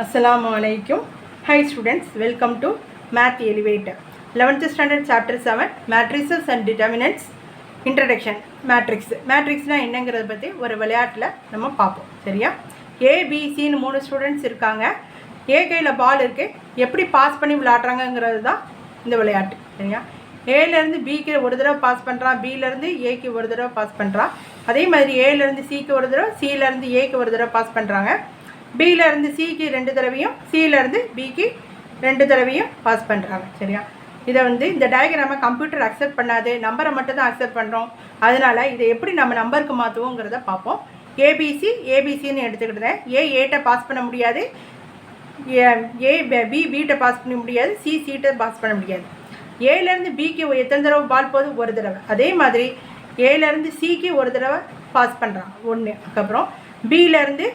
Assalamu alaikum. Hi students, welcome to Math Elevator. 11th standard chapter 7 Matrices and Determinants Introduction. Matrix na என்னங்கிறத பற்றி ஒரு விளையாட்டில் நம்ம பார்ப்போம். சரியா? ஏபிசின்னு 3 ஸ்டூடெண்ட்ஸ் இருக்காங்க. ஏ கையில் பால் இருக்குது, எப்படி பாஸ் பண்ணி விளையாடுறாங்கங்கிறது தான் இந்த விளையாட்டு. சரியா? ஏலேருந்து பிக்கு ஒரு தடவை பாஸ் பண்ணுறான், பியிலேருந்து ஏக்கு ஒரு தடவை பாஸ் பண்ணுறான். அதே மாதிரி ஏலேருந்து சிக்கு ஒரு தடவை, சியிலேருந்து ஏக்கு ஒரு தடவை பாஸ் பண்ணுறாங்க. பியிலேருந்து சிக்கு 2 தடவையும், சியிலேருந்து பிக்கு 2 தடவையும் பாஸ் பண்ணுறாங்க. சரியா? இதை இந்த டயக்ராமை கம்ப்யூட்டர் அக்செப்ட் பண்ணாது, நம்பரை மட்டும் தான் அக்செப்ட் பண்ணுறோம். அதனால் இதை எப்படி நம்ம நம்பருக்கு மாற்றுவோங்கிறத பார்ப்போம். ஏபிசின்னு எடுத்துக்கிட்டேன். ஏட்டை பாஸ் பண்ண முடியாது, பிகிட்ட பாஸ் பண்ண முடியாது, சிட்ட பாஸ் பண்ண முடியாது. ஏலேருந்து பிக்கு எத்தனை தடவை பால் போகுது? ஒரு தடவை. அதே மாதிரி ஏலேருந்து சிக்கு ஒரு தடவை பாஸ் பண்ணுறான், 1. அதுக்கப்புறம் பியிலேருந்து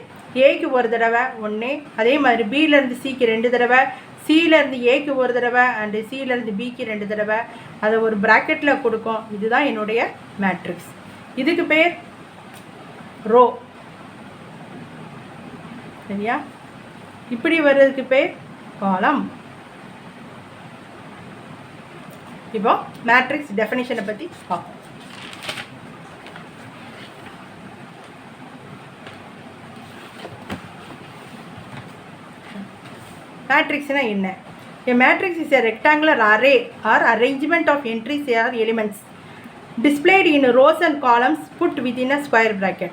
ஏக்கு ஒரு தடவை, 1. அதே மாதிரி பியிலேருந்து சிக்கு 2 தடவை, சியிலேருந்து ஏக்கு ஒரு தடவை, அண்டு சியிலேருந்து பிக்கு 2 தடவை. அதை ஒரு ப்ராக்கெட்டில் கொடுக்கும். இதுதான் என்னுடைய மேட்ரிக்ஸ். இதுக்கு பேர் ரோ. சரியா? இப்படி வர்றதுக்கு பேர் காலம். இப்போ மேட்ரிக்ஸ் டெஃபினிஷனை பற்றி பார்ப்போம். மேட்ரிக்ஸ்னா என்ன? A matrix is a rectangular array or arrangement of entries or elements displayed in rows and columns put within a square bracket.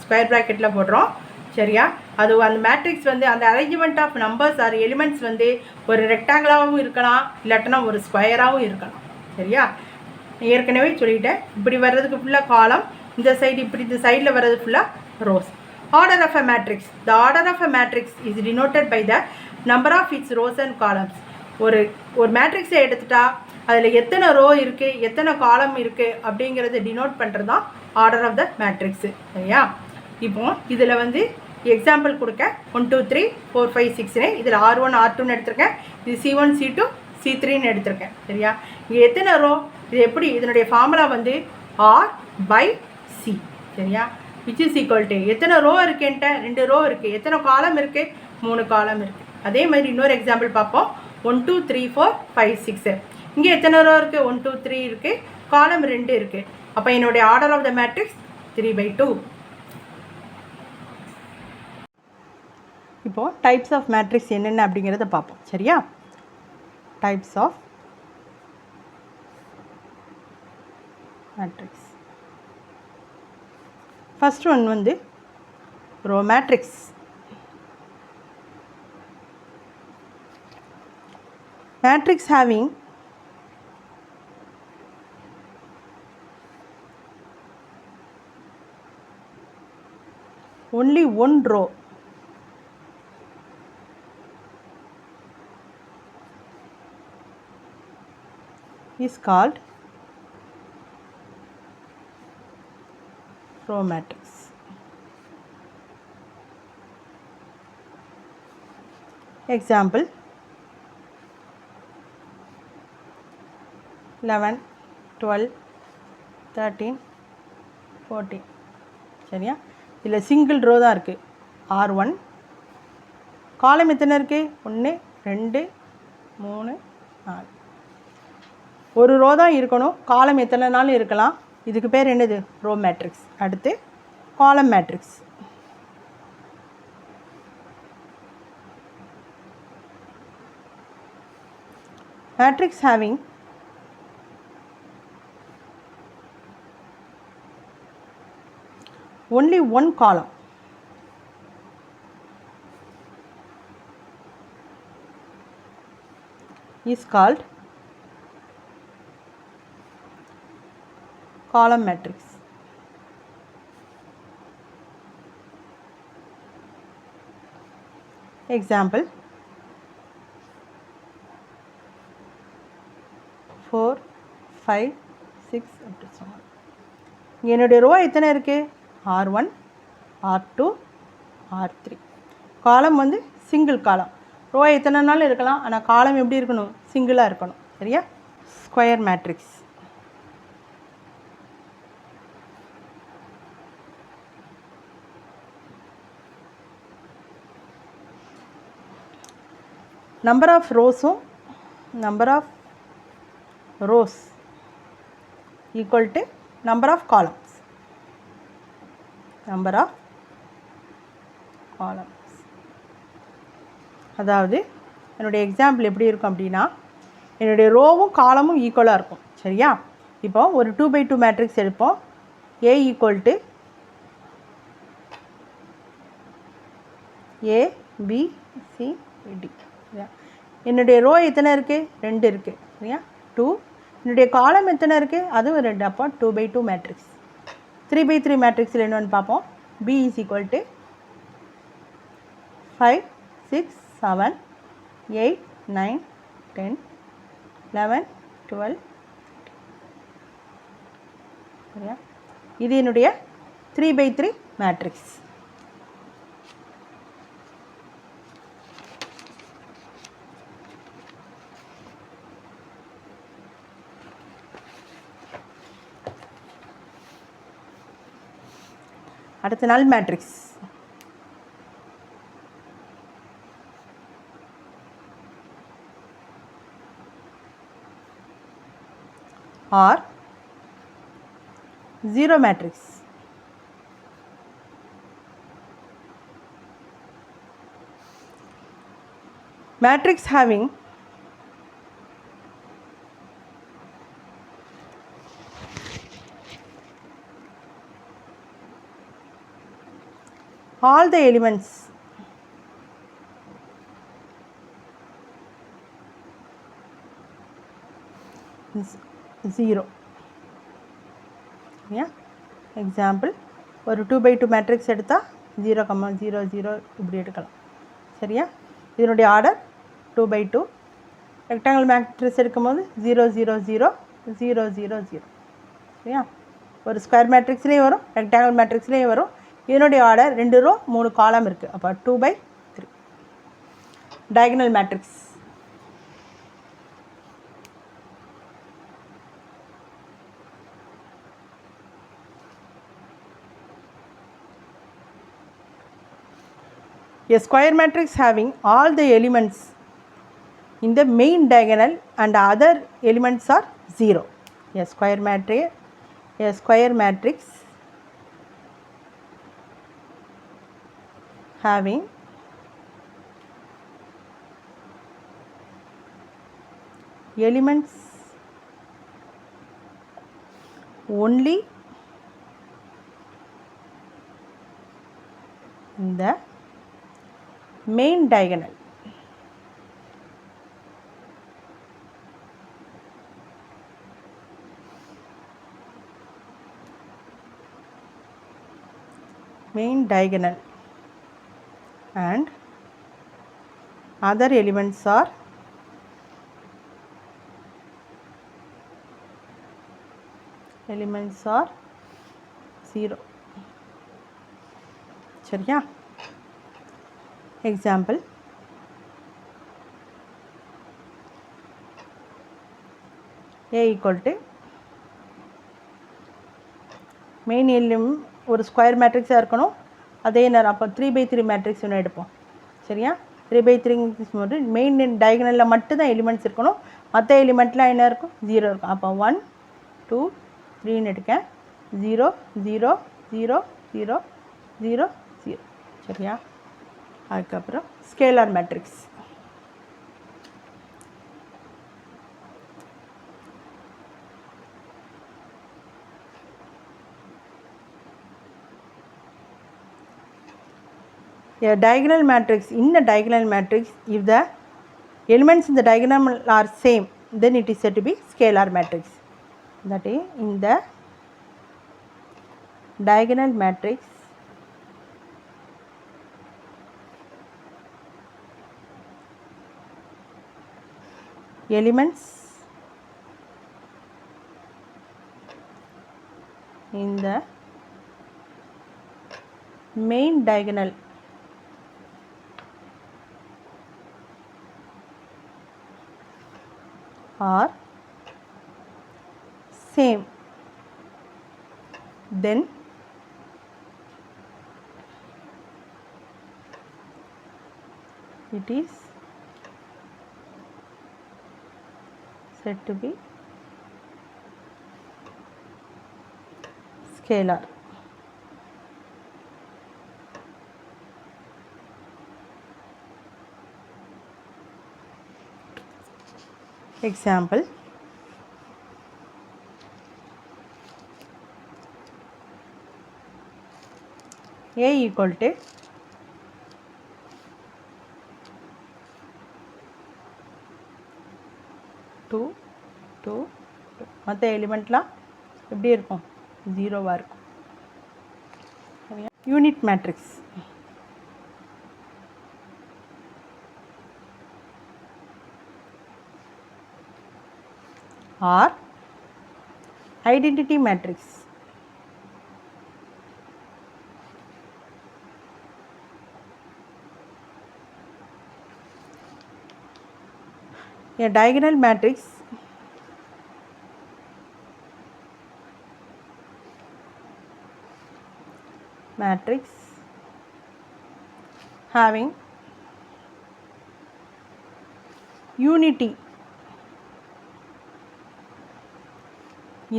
Square ப்ராக்கெட்டில் போடுறோம். சரியா? அது அந்த மேட்ரிக்ஸ் அந்த arrangement of numbers or elements ஒரு ரெக்டாங்கிளாகவும் இருக்கலாம், இல்லாட்டினா ஒரு ஸ்கொயராகவும் இருக்கலாம். சரியா? ஏற்கனவே சொல்லிட்டேன். இப்படி வர்றதுக்கு ஃபுல்லாக காலம், இந்த சைடு இப்படி இந்த சைடில் வர்றது ஃபுல்லாக rows. Order of a matrix. The order of a matrix is denoted by the number of its rows and columns. ஒரு மேட்ரிக்ஸை எடுத்துட்டா அதில் எத்தனை ரோ இருக்குது, எத்தனை காலம் இருக்குது அப்படிங்கிறத டினோட் பண்ணுறது தான் ஆர்டர் ஆஃப் த மேட்ரிக்ஸு. சரியா? இப்போ இதில் எக்ஸாம்பிள் கொடுக்க 1 2 3 4 5 6ன்னு இதில் R1 R2ன்னு எடுத்திருக்கேன். இது C1 C2 C3ன்னு எடுத்திருக்கேன். சரியா? இங்கே எத்தனை ரோ? இது எப்படி? இதனுடைய ஃபார்முலா R/C. சரியா? விச் இஸ் ஈக்குவல் டு எத்தனை ரோ இருக்குன்ட்ட? 2 ரோ இருக்குது. எத்தனை காலம் இருக்குது? 3 காலம் இருக்குது. அதே மாதிரி இன்னொரு எக்ஸாம்பிள் பார்ப்போம். 1 2 3 4 5 6. இங்கே எத்தனை ரோ இருக்குது? 1 2 3 இருக்குது, காலம் 2 இருக்குது. அப்போ என்னுடைய ஆர்டர் ஆஃப் த மேட்ரிக்ஸ் 3/2. இப்போது டைப்ஸ் ஆஃப் மேட்ரிக்ஸ் என்னென்ன அப்படிங்கிறத பார்ப்போம். சரியா? Types of matrix. First one row matrix. Matrix having only one row is called row matrix. Example 11 12 13 14. சரியா? இதில் சிங்கிள் ரோ தான் இருக்குது. R1. காலம் எத்தனை இருக்குது? 1 2 3 4. ஒரு ரோ தான் இருக்கணும். காலம் எத்தனை நாளும் இருக்கலாம். இதுக்கு பேர் என்னது? Row matrix. அடுத்து column matrix. Matrix having only one column is called column matrix. Example 4 5 6 அப்படி சொன்னோம். என்னுடைய ரோ எத்தனை இருக்குது? R1 R2 R3. காலம் சிங்கிள் காலம். ரோ எத்தனை நாள் இருக்கலாம், ஆனால் காலம் எப்படி இருக்கணும்? சிங்கிளாக இருக்கணும். சரியா? Square matrix. Number of rows equal to number of columns. அதாவது என்னுடைய எக்ஸாம்பிள் எப்படி இருக்கும் அப்படின்னா, என்னுடைய ரோவும் காலமும் ஈக்குவலாக இருக்கும். சரியா? இப்போ ஒரு 2x2 மேட்ரிக்ஸ் எடுப்போம். A equal to A B C D. என்னுடைய ரோ எத்தனை இருக்குது? 2 இருக்குது. சரியா? 2. என்னுடைய காலம் எத்தனை இருக்குது? அதுவும் 2. அப்போ 2x2 மேட்ரிக்ஸ். 3x3 மேட்ரிக்ஸில் என்னென்னு பார்ப்போம். B is equal to 5 6 7 8 9 10 11 12. சரியா? இது என்னுடைய 3x3 மேட்ரிக்ஸ். அடுத்த null matrix. Or zero matrix. Matrix having all the elements is 0. Yeah? Example, ஒரு 2x2 மேட்ரிக்ஸ் எடுத்தால் 0, 0, 0 இப்படி எடுக்கலாம். சரியா? இதனுடைய ஆர்டர் 2x2. ரெக்டாங்கிள் மேட்ரிக்ஸ் எடுக்கும்போது 0, 0, 0, 0, 0, 0. சரியா? ஒரு ஸ்கொயர் மேட்ரிக்ஸ்லேயும் வரும், ரெக்டாங்கிள் மேட்ரிக்ஸ்லேயும் வரும். இதனுடைய ஆர்டர் 2 ரோ 3 காலம் இருக்குது. அப்போ 2x3. Diagonal matrix. A square matrix having all the elements in the main diagonal and other elements are 0. A square matrix having elements only in the main diagonal. And other elements are elements are 0. சரியா? Example, A equal to main element ஒரு square மேட்ரிக்ஸாக இருக்கணும். அதே நேரம் அப்போ 3x3 matrix ஒன்று எடுப்போம். சரியா? 3x3 போது மெயின் டயகனலில் மட்டும்தான் எலிமெண்ட்ஸ் இருக்கணும். மற்ற எலிமெண்ட்லாம் என்ன இருக்கும்? 0 இருக்கும். அப்போ 1 2 3ன்னு எடுக்கேன். 0 0 0 0 0 0. சரியா? அதுக்கப்புறம் scalar matrix. A diagonal matrix, in a diagonal matrix, if the elements in the diagonal are same, then it is said to be scalar matrix. That is, in the diagonal matrix, elements in the main diagonal are same, then it is said to be scalar. Example, A equal to 2 2 மற்ற எலிமெண்ட்லாம் எப்படி இருக்கும்? ஜீரோவாக இருக்கும். Unit matrix. Or identity matrix. A diagonal matrix having unity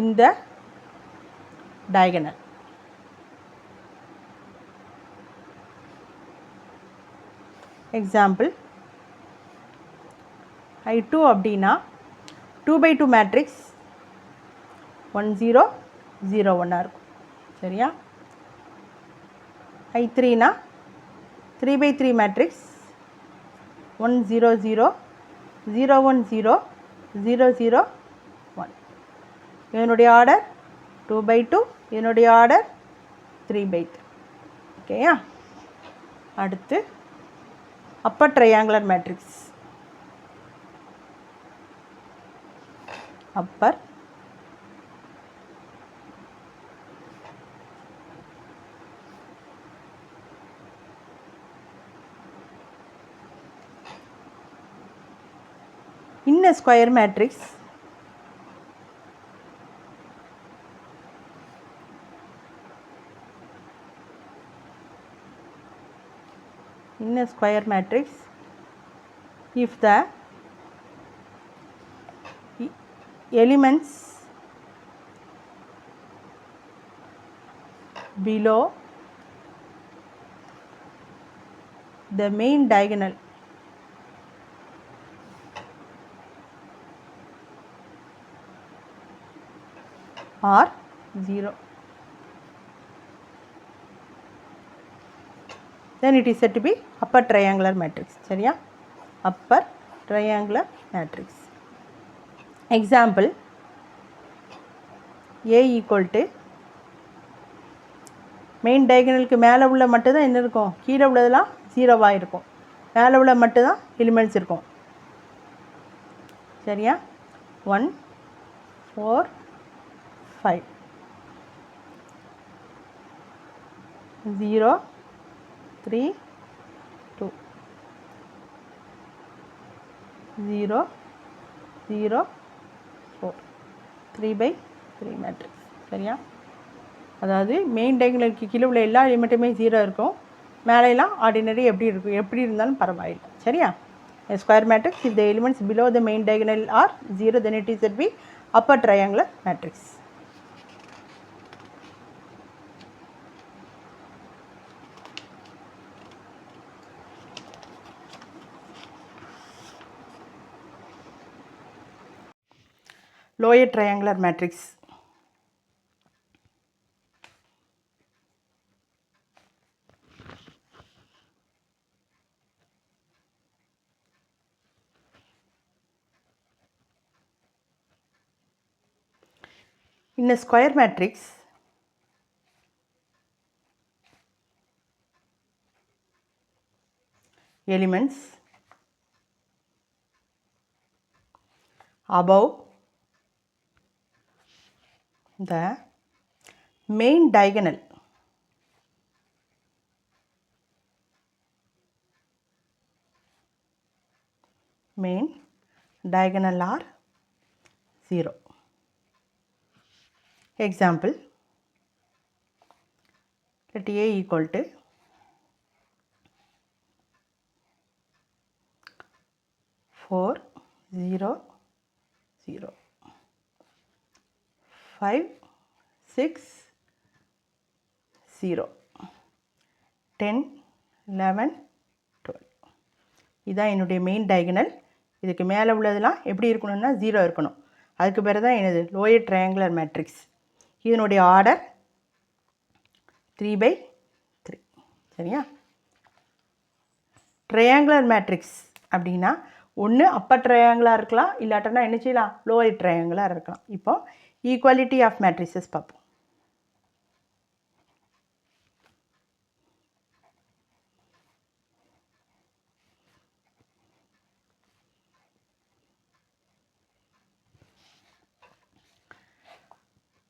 in the diagonal. Example, I2 அப்படின்னா 2/2 matrix 1 0 0 1 இருக்கும். சரியா? I3னா 3/3 matrix 1 0 0 0 1 0 0 0 1. இதனுடைய order 2/2, இதனுடைய ஆர்டர் 3/3. ஓகேயா? அடுத்து upper triangular matrix. upper in a square matrix if the elements below the main diagonal are 0, then it is said to be upper triangular matrix. சரியா? upper triangular matrix. Example, A equal to main டயகனலுக்கு மேலே உள்ள மட்டும் தான் என்ன இருக்கும்? கீழே உள்ளதெல்லாம் ஜீரோவாக இருக்கும். மேலே உள்ள மட்டும் தான் எலிமெண்ட்ஸ் இருக்கும். சரியா? 1 4 5 0 3 2 0 0 4 3/3 மேட்ரிக்ஸ். சரியா? அதாவது மெயின் டயகனலுக்கு கீழே உள்ள எல்லா எலிமெண்ட்டுமே 0 இருக்கும். மேலையெல்லாம் ஆர்டினரி எப்படி இருந்தாலும் பரவாயில்லை. சரியா? Square matrix if the elements below the main diagonal are 0, then it is said to be upper triangular matrix. Lower triangular matrix. In a square matrix, elements above the main diagonal are 0. Example, let A equal to 4 0 0 5 6 0 10 11 12 இதுதான் என்னுடைய main diagonal. இதுக்கு மேலே உள்ளதெல்லாம் எப்படி இருக்கணும்னா 0 இருக்கணும். அதுக்கு பிறகு தான் என்னது லோயர் ட்ரையாங்குலர் மேட்ரிக்ஸ். இதனுடைய ஆர்டர் 3/3. சரியா? ட்ரையாங்குலர் மேட்ரிக்ஸ் அப்படின்னா ஒன்று அப்பர் ட்ரையாங்குலாக இருக்கலாம், இல்லாட்டனா என்ன செய்யலாம் லோயர் ட்ரையாங்குலாக இருக்கலாம். இப்போ ஈக்குவாலிட்டி ஆஃப் மேட்ரிக்ஸஸ் பார்ப்போம்.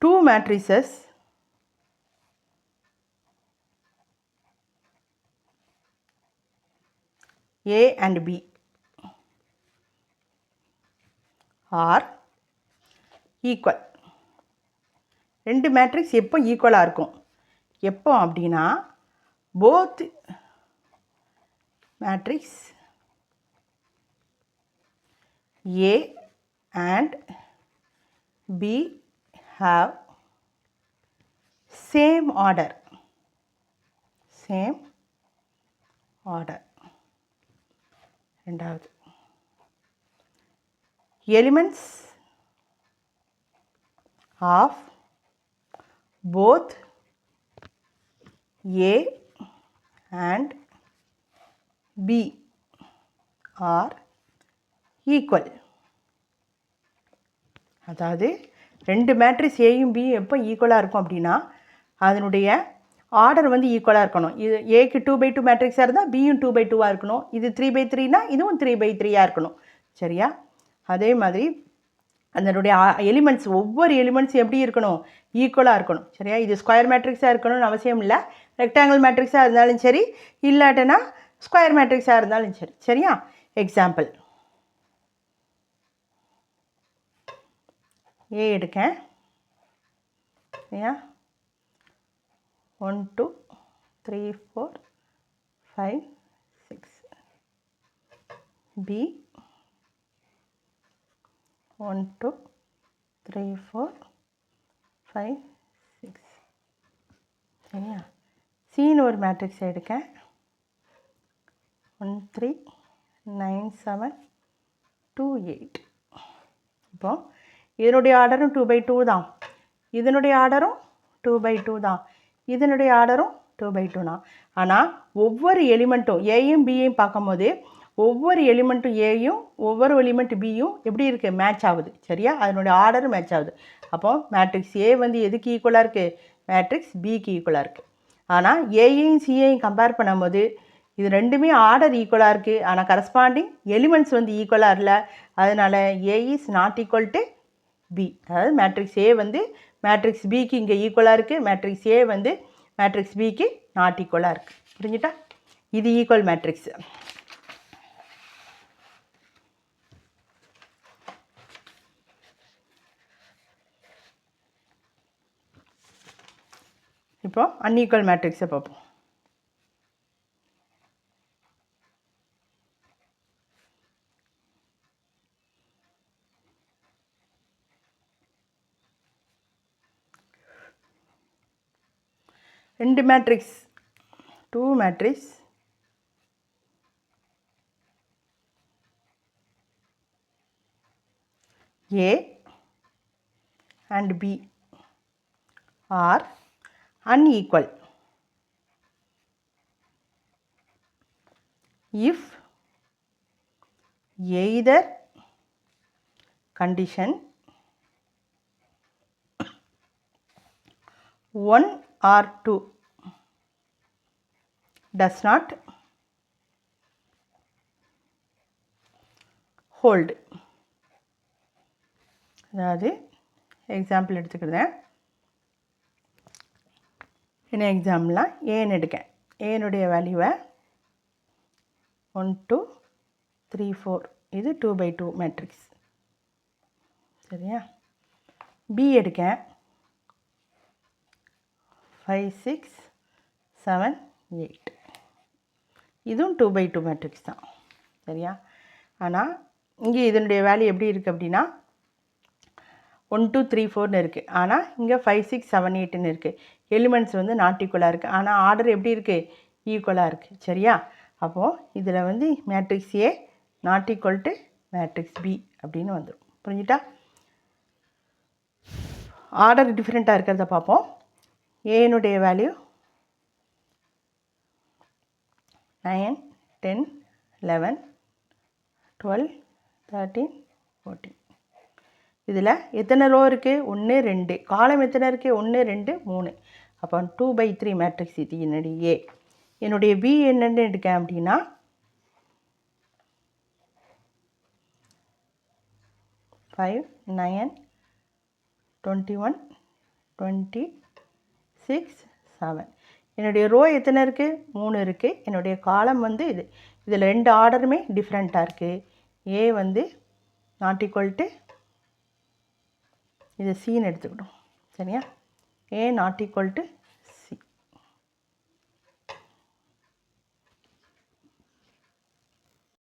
Two matrices A and B are equal. ரெண்டு மேட்ரிக்ஸ் எப்போ ஈக்குவலாக இருக்கும்? எப்போ அப்படின்னா both matrix A and B have same order. ரெண்டாவது elements of both A and B are equal. அதாவது ரெண்டு மேட்ரிக்ஸ் ஏயும் பியும் எப்போ ஈக்குவலாக இருக்கும் அப்படின்னா அதனுடைய ஆர்டர் வந்து ஈக்குவலாக இருக்கணும். இது ஏக்கு 2/2 மேட்ரிக்ஸாக இருந்தால் பியும் 2/2 இருக்கணும். இது 3/3னா இதுவும் 3/3 இருக்கணும். சரியா? அதே மாதிரி அதனுடைய எலிமெண்ட்ஸ் ஒவ்வொரு எலிமெண்ட்ஸ் எப்படி இருக்கணும் ஈக்குவலாக இருக்கணும். சரியா? இது ஸ்கொயர் மேட்ரிக்ஸாக இருக்கணும்னு அவசியம் இல்லை. ரெக்டாங்கிள் மேட்ரிக்ஸாக இருந்தாலும் சரி, இல்லாட்டனா ஸ்கொயர் மேட்ரிக்ஸாக இருந்தாலும் சரி. சரியா? எக்ஸாம்பிள் ஏ எடுக்கேன். சரியா? 1 2 3 4 5 6. B 1 2 3 4 5 6. சரியா? சின்னு ஒரு மேட்ரிக்ஸ் எடுக்கேன். 1 3 9 7 2 8. இப்போ இதனுடைய ஆர்டரும் 2/2 தான், இதனுடைய ஆர்டரும் 2/2 தான், இதனுடைய ஆர்டரும் 2/2 தான். ஆனால் ஒவ்வொரு எலிமெண்ட்டும் ஏயும் பியையும் பார்க்கும்போது ஒவ்வொரு எலிமெண்ட்டும் ஏயும் ஒவ்வொரு எலிமெண்ட் பியும் எப்படி இருக்குது மேட்ச் ஆகுது. சரியா? அதனுடைய ஆர்டரும் மேட்ச் ஆகுது. அப்போது மேட்ரிக்ஸ் ஏ வந்து எதுக்கு ஈக்குவலாக இருக்குது? மேட்ரிக்ஸ் பிக்கு ஈக்குவலாக இருக்குது. ஆனால் ஏயையும் சியையும் கம்பேர் பண்ணும்போது இது ரெண்டுமே ஆர்டர் ஈக்குவலாக இருக்குது, ஆனால் கரஸ்பாண்டிங் எலிமெண்ட்ஸ் வந்து ஈக்குவலாக இல்லை. அதனால் A is not equal to B. அதாவது மேட்ரிக்ஸ் ஏ வந்து மேட்ரிக்ஸ் பிக்கு இங்கே ஈக்குவலாக இருக்குது, மேட்ரிக்ஸ் ஏ வந்து மேட்ரிக்ஸ் பிக்கு நாட் ஈக்குவலாக இருக்குது. புரிஞ்சுட்டா? இது ஈக்குவல் மேட்ரிக்ஸ். இப்போ அன்ஈக்குவல் மேட்ரிக்ஸை பார்ப்போம். ரெண்டு matrix 2 matrix A and B are unequal if either condition 1 or 2 does not hold. அதாவது எக்ஸாம்பிள் எடுத்துக்கிறேன். என்ன எக்ஸாம்பிள்லாம் ஏன்னு எடுக்கேன். ஏனுடைய வேல்யூவை 1 2 3 4 இது 2/2 மேட்ரிக்ஸ். சரியா? பி எடுக்கேன். 5 6 7 8 இதுவும் 2/2 மேட்ரிக்ஸ் தான். சரியா? ஆனால் இங்கே இதனுடைய வேல்யூ எப்படி இருக்குது அப்படின்னா 1 2 3 4ன்னு இருக்குது. ஆனால் இங்கே 5 6 7 8ன்னு இருக்குது. எலிமெண்ட்ஸ் வந்து நாட் ஈக்குவலாக இருக்குது. ஆனால் ஆர்டர் எப்படி இருக்குது? ஈக்குவலாக இருக்குது. சரியா? அப்போது இதில் வந்து matrix A not equal to matrix B அப்படின்னு வந்துடும். புரிஞ்சுட்டா? ஆர்டர் டிஃப்ரெண்ட்டாக இருக்கிறத பார்ப்போம். ஏனுடைய வேல்யூ 9 10 11 12 13 14. இதில் எத்தனை ரோ இருக்குது? 1 2. காலம் எத்தனை இருக்குது? 1 2 3. அப்போ 2/3 மேட்ரிக்ஸ் இது என்னுடைய ஏ. என்னுடைய பி என்னென்னு எடுக்கேன் அப்படின்னா 5 9 21 26 7. என்னுடைய ரோ எத்தனை இருக்குது? 3 இருக்குது. என்னுடைய காலம் வந்து இது. இதில் 2 ஆர்டருமே டிஃப்ரெண்ட்டாக இருக்குது. ஏ வந்து நாட் ஈக்குவல் டு இது சின்னு எடுத்துக்கிட்டோம். சரியா? ஏ நாட் ஈக்குவல் டு